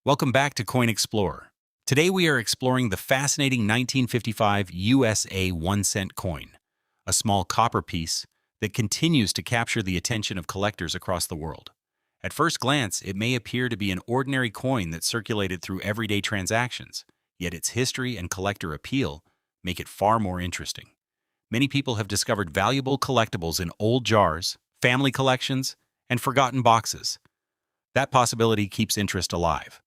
Welcome back to Coin Explorer. Today we are exploring the fascinating 1955 USA 1-cent coin, a small copper piece that continues to capture the attention of collectors across the world. At first glance, it may appear to be an ordinary coin that circulated through everyday transactions, yet its history and collector appeal make it far more interesting. Many people have discovered valuable collectibles in old jars, family collections, and forgotten boxes. That possibility keeps interest alive.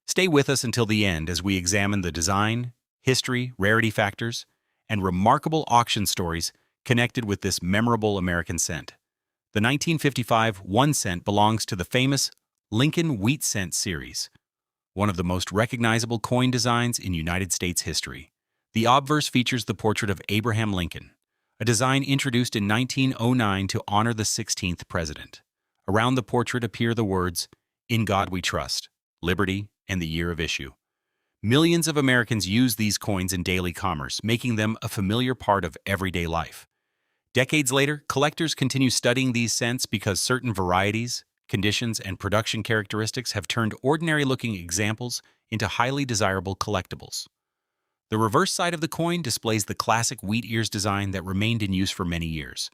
Stay with us until the end as we examine the design, history, rarity factors, and remarkable auction stories connected with this memorable American cent. The 1955 1 cent belongs to the famous Lincoln Wheat Cent series, one of the most recognizable coin designs in United States history. The obverse features the portrait of Abraham Lincoln, a design introduced in 1909 to honor the 16th president. Around the portrait appear the words, "In God We Trust," "Liberty," and the year of issue. Millions of Americans use these coins in daily commerce, making them a familiar part of everyday life. Decades later, collectors continue studying these cents because certain varieties, conditions, and production characteristics have turned ordinary-looking examples into highly desirable collectibles. The reverse side of the coin displays the classic wheat ears design that remained in use for many years.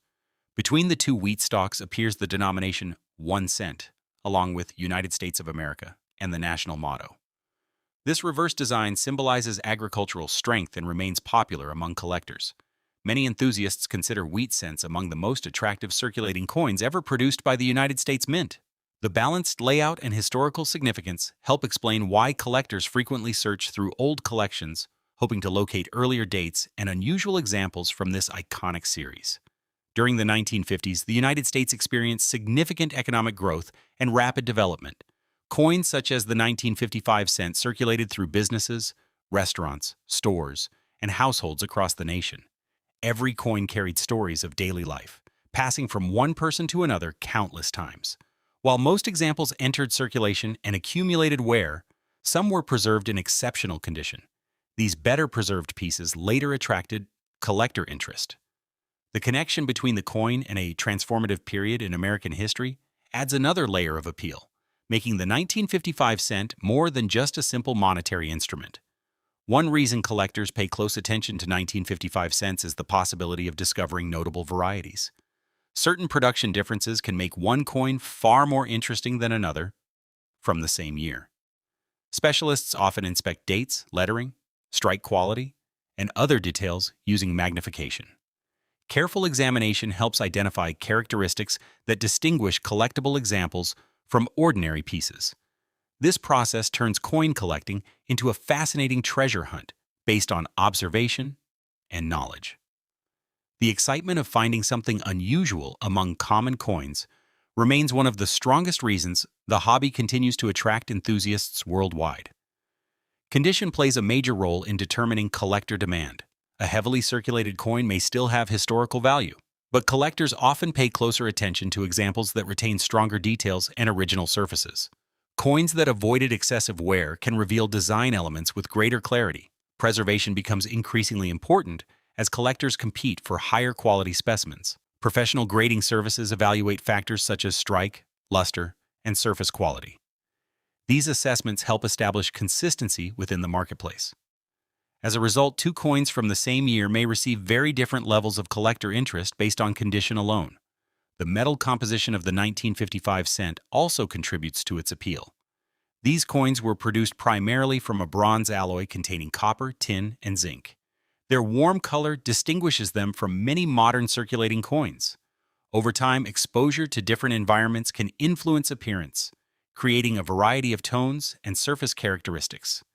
Between the two wheat stalks appears the denomination 1 cent, along with United States of America and the national motto. This reverse design symbolizes agricultural strength and remains popular among collectors. Many enthusiasts consider wheat cents among the most attractive circulating coins ever produced by the United States Mint. The balanced layout and historical significance help explain why collectors frequently search through old collections, hoping to locate earlier dates and unusual examples from this iconic series. During the 1950s, the United States experienced significant economic growth and rapid development. Coins such as the 1955 cent circulated through businesses, restaurants, stores, and households across the nation. Every coin carried stories of daily life, passing from one person to another countless times. While most examples entered circulation and accumulated wear, some were preserved in exceptional condition. These better preserved pieces later attracted collector interest. The connection between the coin and a transformative period in American history adds another layer of appeal, making the 1955 cent more than just a simple monetary instrument. One reason collectors pay close attention to 1955 cents is the possibility of discovering notable varieties. Certain production differences can make one coin far more interesting than another from the same year. Specialists often inspect dates, lettering, strike quality, and other details using magnification. Careful examination helps identify characteristics that distinguish collectible examples from ordinary pieces. This process turns coin collecting into a fascinating treasure hunt based on observation and knowledge. The excitement of finding something unusual among common coins remains one of the strongest reasons the hobby continues to attract enthusiasts worldwide. Condition plays a major role in determining collector demand. A heavily circulated coin may still have historical value, but collectors often pay closer attention to examples that retain stronger details and original surfaces. Coins that avoided excessive wear can reveal design elements with greater clarity. Preservation becomes increasingly important as collectors compete for higher quality specimens. Professional grading services evaluate factors such as strike, luster, and surface quality. These assessments help establish consistency within the marketplace. As a result, two coins from the same year may receive very different levels of collector interest based on condition alone. The metal composition of the 1955 cent also contributes to its appeal. These coins were produced primarily from a bronze alloy containing copper, tin, and zinc. Their warm color distinguishes them from many modern circulating coins. Over time, exposure to different environments can influence appearance, creating a variety of tones and surface characteristics.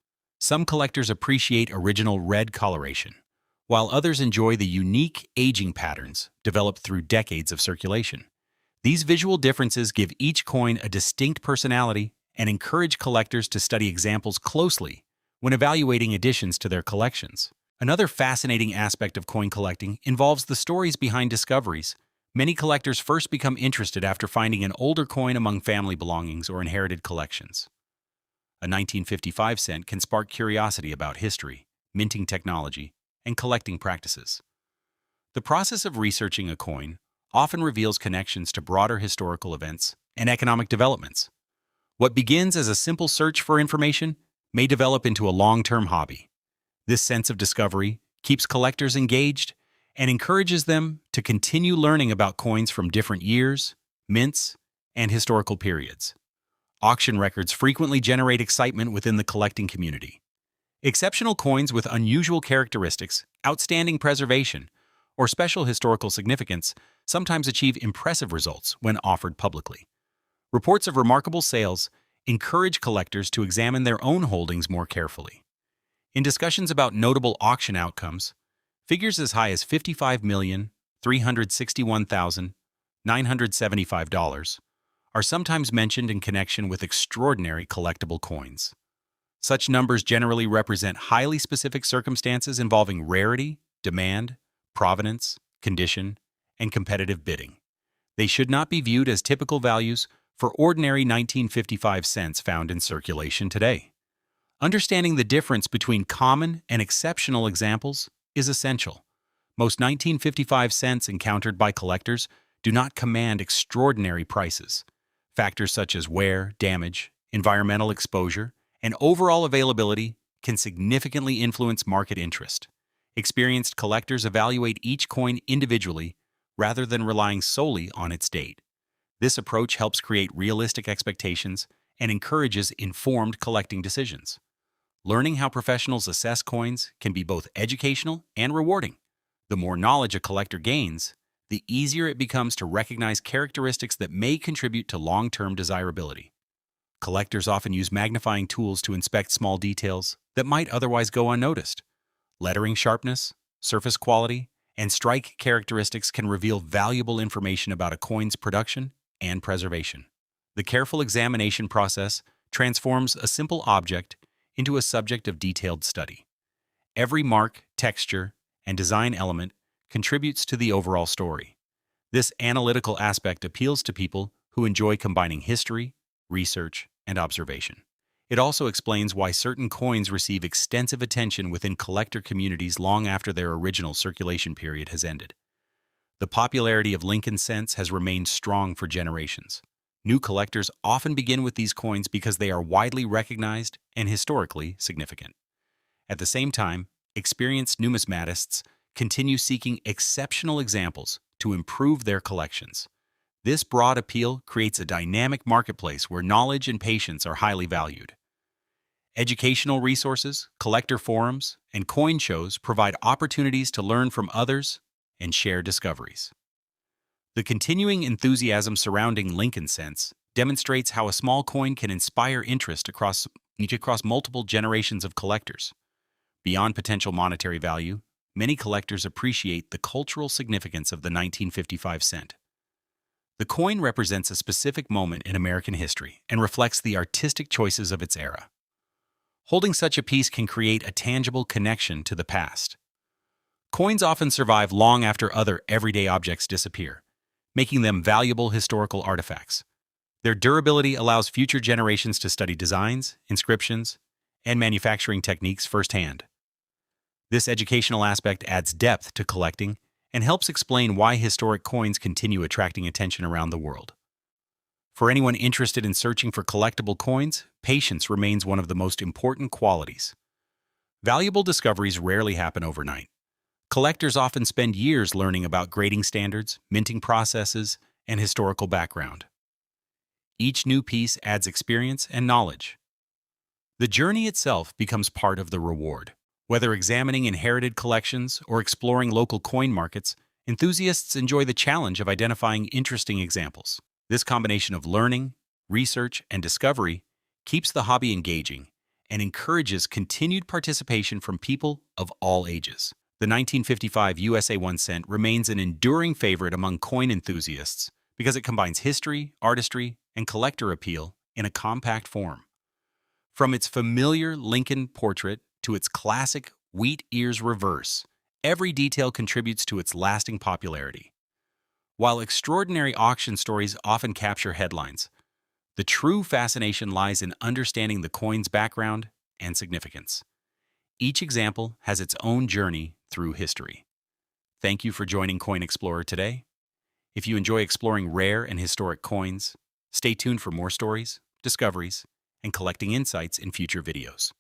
Some collectors appreciate original red coloration, while others enjoy the unique aging patterns developed through decades of circulation. These visual differences give each coin a distinct personality and encourage collectors to study examples closely when evaluating additions to their collections. Another fascinating aspect of coin collecting involves the stories behind discoveries. Many collectors first become interested after finding an older coin among family belongings or inherited collections. A 1955 cent can spark curiosity about history, minting technology, and collecting practices. The process of researching a coin often reveals connections to broader historical events and economic developments. What begins as a simple search for information may develop into a long-term hobby. This sense of discovery keeps collectors engaged and encourages them to continue learning about coins from different years, mints, and historical periods. Auction records frequently generate excitement within the collecting community. Exceptional coins with unusual characteristics, outstanding preservation, or special historical significance sometimes achieve impressive results when offered publicly. Reports of remarkable sales encourage collectors to examine their own holdings more carefully. In discussions about notable auction outcomes, figures as high as $55,361,975 are sometimes mentioned in connection with extraordinary collectible coins. Such numbers generally represent highly specific circumstances involving rarity, demand, provenance, condition, and competitive bidding. They should not be viewed as typical values for ordinary 1955 cents found in circulation today. Understanding the difference between common and exceptional examples is essential. Most 1955 cents encountered by collectors do not command extraordinary prices. Factors such as wear, damage, environmental exposure, and overall availability can significantly influence market interest. Experienced collectors evaluate each coin individually rather than relying solely on its date. This approach helps create realistic expectations and encourages informed collecting decisions. Learning how professionals assess coins can be both educational and rewarding. The more knowledge a collector gains, the easier it becomes to recognize characteristics that may contribute to long-term desirability. Collectors often use magnifying tools to inspect small details that might otherwise go unnoticed. Lettering sharpness, surface quality, and strike characteristics can reveal valuable information about a coin's production and preservation. The careful examination process transforms a simple object into a subject of detailed study. Every mark, texture, and design element contributes to the overall story. This analytical aspect appeals to people who enjoy combining history, research, and observation. It also explains why certain coins receive extensive attention within collector communities long after their original circulation period has ended. The popularity of Lincoln cents has remained strong for generations. New collectors often begin with these coins because they are widely recognized and historically significant. At the same time, experienced numismatists continue seeking exceptional examples to improve their collections. This broad appeal creates a dynamic marketplace where knowledge and patience are highly valued. Educational resources, collector forums, and coin shows provide opportunities to learn from others and share discoveries. The continuing enthusiasm surrounding Lincoln cents demonstrates how a small coin can inspire interest across multiple generations of collectors. Beyond potential monetary value, many collectors appreciate the cultural significance of the 1955 cent. The coin represents a specific moment in American history and reflects the artistic choices of its era. Holding such a piece can create a tangible connection to the past. Coins often survive long after other everyday objects disappear, making them valuable historical artifacts. Their durability allows future generations to study designs, inscriptions, and manufacturing techniques firsthand. This educational aspect adds depth to collecting and helps explain why historic coins continue attracting attention around the world. For anyone interested in searching for collectible coins, patience remains one of the most important qualities. Valuable discoveries rarely happen overnight. Collectors often spend years learning about grading standards, minting processes, and historical background. Each new piece adds experience and knowledge. The journey itself becomes part of the reward. Whether examining inherited collections or exploring local coin markets, enthusiasts enjoy the challenge of identifying interesting examples. This combination of learning, research, and discovery keeps the hobby engaging and encourages continued participation from people of all ages. The 1955 USA 1 cent remains an enduring favorite among coin enthusiasts because it combines history, artistry, and collector appeal in a compact form. From its familiar Lincoln portrait to its classic wheat ears reverse, every detail contributes to its lasting popularity. While extraordinary auction stories often capture headlines, the true fascination lies in understanding the coin's background and significance. Each example has its own journey through history. Thank you for joining Coin Explorer today. If you enjoy exploring rare and historic coins, stay tuned for more stories, discoveries, and collecting insights in future videos.